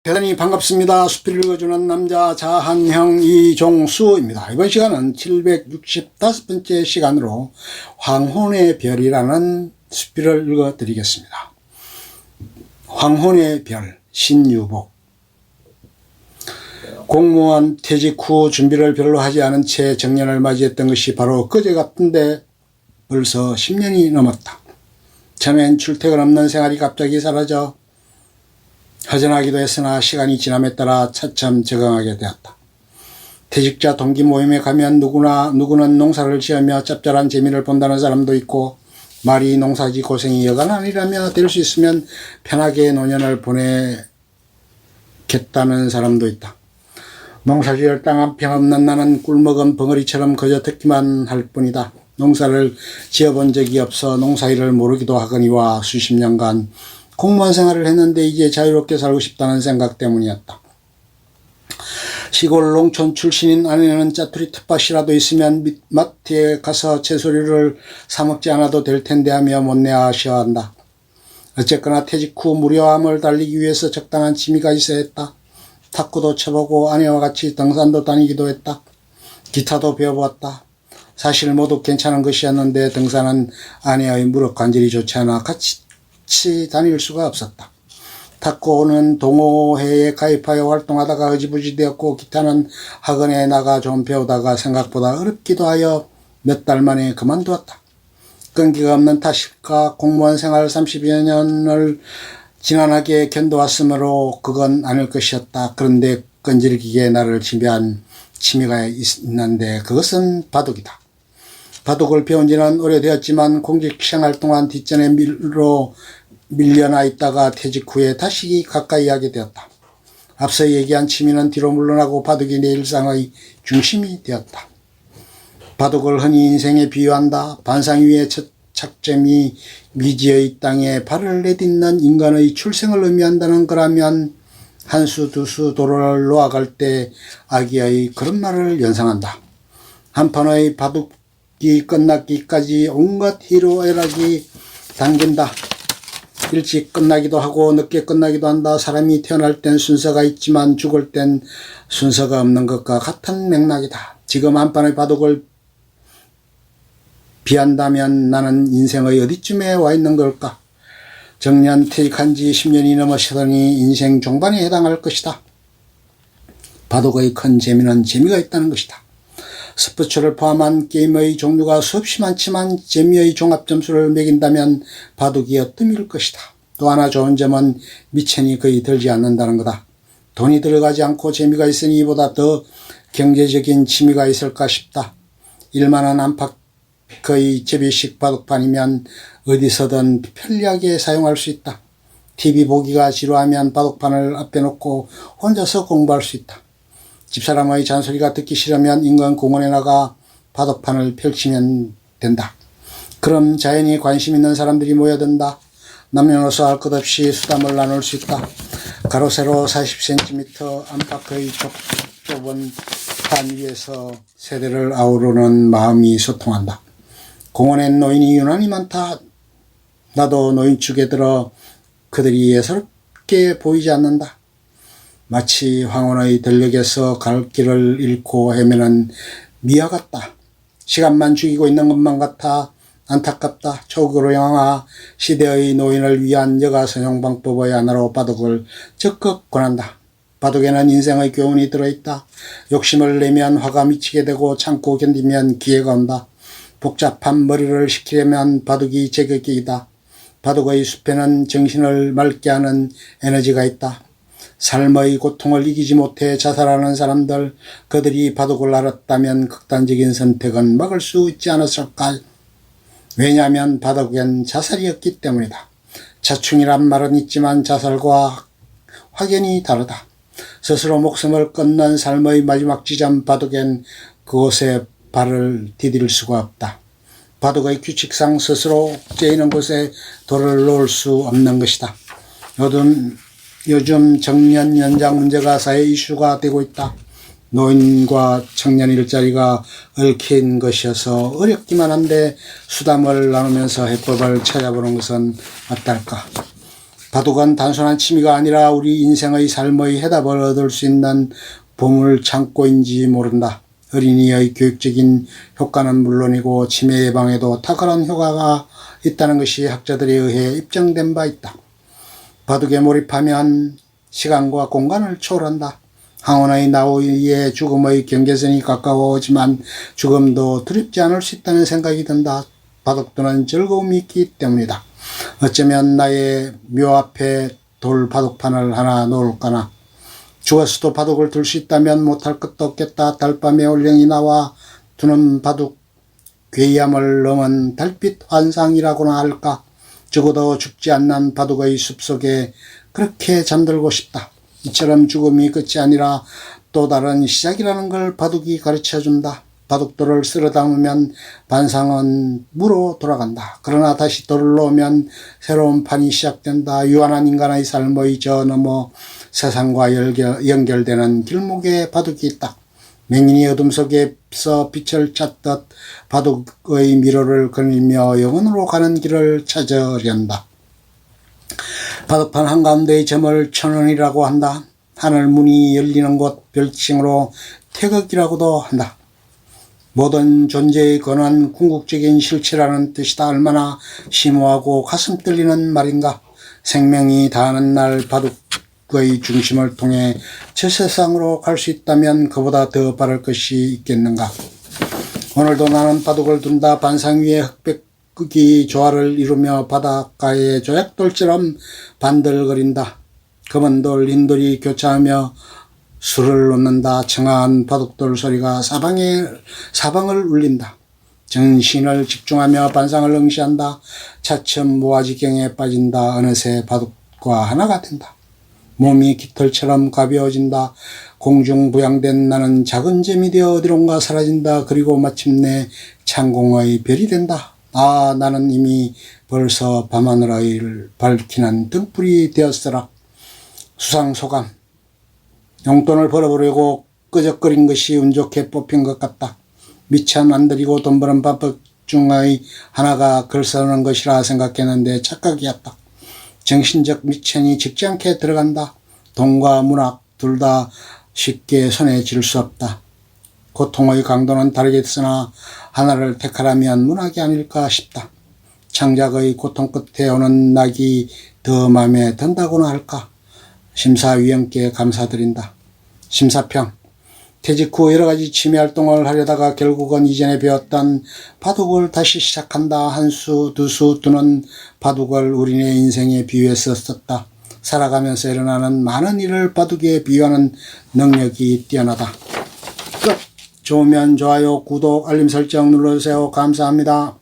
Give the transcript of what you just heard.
대단히 반갑습니다. 숲을 읽어주는 남자 자한형 이종수입니다. 이번 시간은 765번째 시간으로 황혼의 별이라는 숲을 읽어드리겠습니다. 황혼의 별, 신유복. 공무원 퇴직 후 준비를 별로 하지 않은 채 정년을 맞이했던 것이 바로 그제 같은데 벌써 10년이 넘었다. 처음엔 출퇴근 없는 생활이 갑자기 사라져 허전하기도 했으나 시간이 지남에 따라 차츰 적응하게 되었다. 퇴직자 동기 모임에 가면 누구는 농사를 지으며 짭짤한 재미를 본다는 사람도 있고, 말이 농사지 고생이 여간 아니라며 될 수 있으면 편하게 노년을 보내겠다는 사람도 있다. 농사지을 땅 한 평 없는 나는 꿀먹은 벙어리처럼 그저 듣기만 할 뿐이다. 농사를 지어본 적이 없어 농사일을 모르기도 하거니와 수십 년간 공무원 생활을 했는데 이제 자유롭게 살고 싶다는 생각 때문이었다. 시골 농촌 출신인 아내는 짜투리 텃밭이라도 있으면 마트에 가서 채소류를 사먹지 않아도 될 텐데 하며 못내 아쉬워한다. 어쨌거나 퇴직 후 무료함을 달리기 위해서 적당한 취미가 있어야 했다. 탁구도 쳐보고 아내와 같이 등산도 다니기도 했다. 기타도 배워보았다. 사실 모두 괜찮은 것이었는데 등산은 아내의 무릎 관절이 좋지 않아 같이 다닐 수가 없었다. 탁구는 동호회에 가입하여 활동하다가 흐지부지 되었고, 기타는 학원에 나가 좀 배우다가 생각보다 어렵기도 하여 몇 달 만에 그만두었다. 끈기가 없는 탓일까 공무원 생활 30여 년을 지난하게 견뎌왔으므로 그건 아닐 것이었다. 그런데 끈질기게 나를 지배한 취미가 있는데 그것은 바둑이다. 바둑을 배운 지는 오래되었지만 공직 생활 동안 뒷전에 밀려나 있다가 퇴직 후에 다시 가까이 하게 되었다. 앞서 얘기한 취미는 뒤로 물러나고 바둑이 내 일상의 중심이 되었다. 바둑을 흔히 인생에 비유한다. 반상 위의 착점이 미지의 땅에 발을 내딛는 인간의 출생을 의미한다는 거라면 한 수 두 수 도로를 놓아갈 때 아기의 그런 말을 연상한다. 한 판의 바둑이 끝나기까지 온갖 희로애락이 당긴다. 일찍 끝나기도 하고 늦게 끝나기도 한다. 사람이 태어날 땐 순서가 있지만 죽을 땐 순서가 없는 것과 같은 맥락이다. 지금 한 판의 바둑을 비한다면 나는 인생의 어디쯤에 와 있는 걸까? 정년 퇴직한 지 10년이 넘으시더니 인생 종반에 해당할 것이다. 바둑의 큰 재미는 재미가 있다는 것이다. 스포츠를 포함한 게임의 종류가 수없이 많지만 재미의 종합점수를 매긴다면 바둑이 어뜸일 것이다. 또 하나 좋은 점은 미천이 거의 들지 않는다는 거다. 돈이 들어가지 않고 재미가 있으니 이보다 더 경제적인 취미가 있을까 싶다. 1만원 안팎의 제비식 바둑판이면 어디서든 편리하게 사용할 수 있다. TV 보기가 지루하면 바둑판을 앞에 놓고 혼자서 공부할 수 있다. 집사람의 잔소리가 듣기 싫으면 인근 공원에 나가 바둑판을 펼치면 된다. 그럼 자연히 관심 있는 사람들이 모여든다. 남녀노소 할 것 없이 수담을 나눌 수 있다. 가로 세로 40cm 안팎의 좁은 판 위에서 세대를 아우르는 마음이 소통한다. 공원엔 노인이 유난히 많다. 나도 노인축에 들어 그들이 예사롭게 보이지 않는다. 마치 황혼의 들녘에서 갈 길을 잃고 헤매는 미아 같다. 시간만 죽이고 있는 것만 같아 안타깝다. 초기로 영화 시대의 노인을 위한 여가 선용 방법의 하나로 바둑을 적극 권한다. 바둑에는 인생의 교훈이 들어있다. 욕심을 내면 화가 미치게 되고 참고 견디면 기회가 온다. 복잡한 머리를 식히려면 바둑이 제격이다. 바둑의 숲에는 정신을 맑게 하는 에너지가 있다. 삶의 고통을 이기지 못해 자살하는 사람들, 그들이 바둑을 알았다면 극단적인 선택은 막을 수 있지 않았을까? 왜냐하면 바둑엔 자살이 없기 때문이다. 자충이란 말은 있지만 자살과 확연히 다르다. 스스로 목숨을 끊는 삶의 마지막 지점 바둑엔 그곳에 발을 디딜 수가 없다. 바둑의 규칙상 스스로 째이는 곳에 돌을 놓을 수 없는 것이다. 요즘 정년 연장 문제가 사회 이슈가 되고 있다. 노인과 청년 일자리가 얽힌 것이어서 어렵기만 한데 수담을 나누면서 해법을 찾아보는 것은 어떨까? 바둑은 단순한 취미가 아니라 우리 인생의 삶의 해답을 얻을 수 있는 보물 창고인지 모른다. 어린이의 교육적인 효과는 물론이고 치매 예방에도 탁월한 효과가 있다는 것이 학자들에 의해 입증된 바 있다. 바둑에 몰입하면 시간과 공간을 초월한다. 항원의 나우의 죽음의 경계선이 가까워지만 죽음도 두렵지 않을 수 있다는 생각이 든다. 바둑두는 즐거움이 있기 때문이다. 어쩌면 나의 묘 앞에 돌 바둑판을 하나 놓을까나. 죽었어도 바둑을 둘 수 있다면 못할 것도 없겠다. 달밤에 올령이 나와 두는 바둑, 괴이함을 넘은 달빛 환상이라고나 할까. 죽어도 죽지 않는 바둑의 숲속에 그렇게 잠들고 싶다. 이처럼 죽음이 끝이 아니라 또 다른 시작이라는 걸 바둑이 가르쳐준다. 바둑돌을 쓸어 담으면 반상은 무로 돌아간다. 그러나 다시 돌을 놓으면 새로운 판이 시작된다. 유한한 인간의 삶의 저 너머 세상과 연결되는 길목에 바둑이 있다. 맹인이 어둠 속에서 빛을 찾듯 바둑의 미로를 그리며 영혼으로 가는 길을 찾으련다. 바둑판 한가운데의 점을 천원이라고 한다. 하늘 문이 열리는 곳 별칭으로 태극이라고도 한다. 모든 존재의 근원 궁극적인 실체라는 뜻이다. 얼마나 심오하고 가슴 뚫리는 말인가. 생명이 다하는 날 바둑의 중심을 통해 저 세상으로 갈 수 있다면 그보다 더 바랄 것이 있겠는가. 오늘도 나는 바둑을 둔다. 반상 위에 흑백극이 조화를 이루며 바닷가의 조약돌처럼 반들거린다. 검은 돌, 흰돌이 교차하며 술을 놓는다. 청아한 바둑돌 소리가 사방을 울린다. 정신을 집중하며 반상을 응시한다. 차츰 무아지경에 빠진다. 어느새 바둑과 하나가 된다. 몸이 깃털처럼 가벼워진다. 공중부양된 나는 작은 잼이 되어 어디론가 사라진다. 그리고 마침내 창공의 별이 된다. 아, 나는 이미 벌써 밤하늘을 밝히는 등불이 되었으라. 수상소감. 용돈을 벌어보려고 끄적거린 것이 운 좋게 뽑힌 것 같다. 미천 안 들이고 돈 버는 바둑 중의 하나가 글 써는 것이라 생각했는데 착각이었다. 정신적 미천이 적지 않게 들어간다. 돈과 문학 둘 다 쉽게 손에 쥘 수 없다. 고통의 강도는 다르겠으나 하나를 택하라면 문학이 아닐까 싶다. 창작의 고통 끝에 오는 낙이 더 마음에 든다고나 할까. 심사위원께 감사드린다. 심사평. 퇴직 후 여러가지 취미활동을 하려다가 결국은 이전에 배웠던 바둑을 다시 시작한다. 한 수, 두 수 두는 바둑을 우리네 인생에 비유해서 썼다. 살아가면서 일어나는 많은 일을 바둑에 비유하는 능력이 뛰어나다. 끝. 좋으면 좋아요, 구독, 알림 설정 눌러주세요. 감사합니다.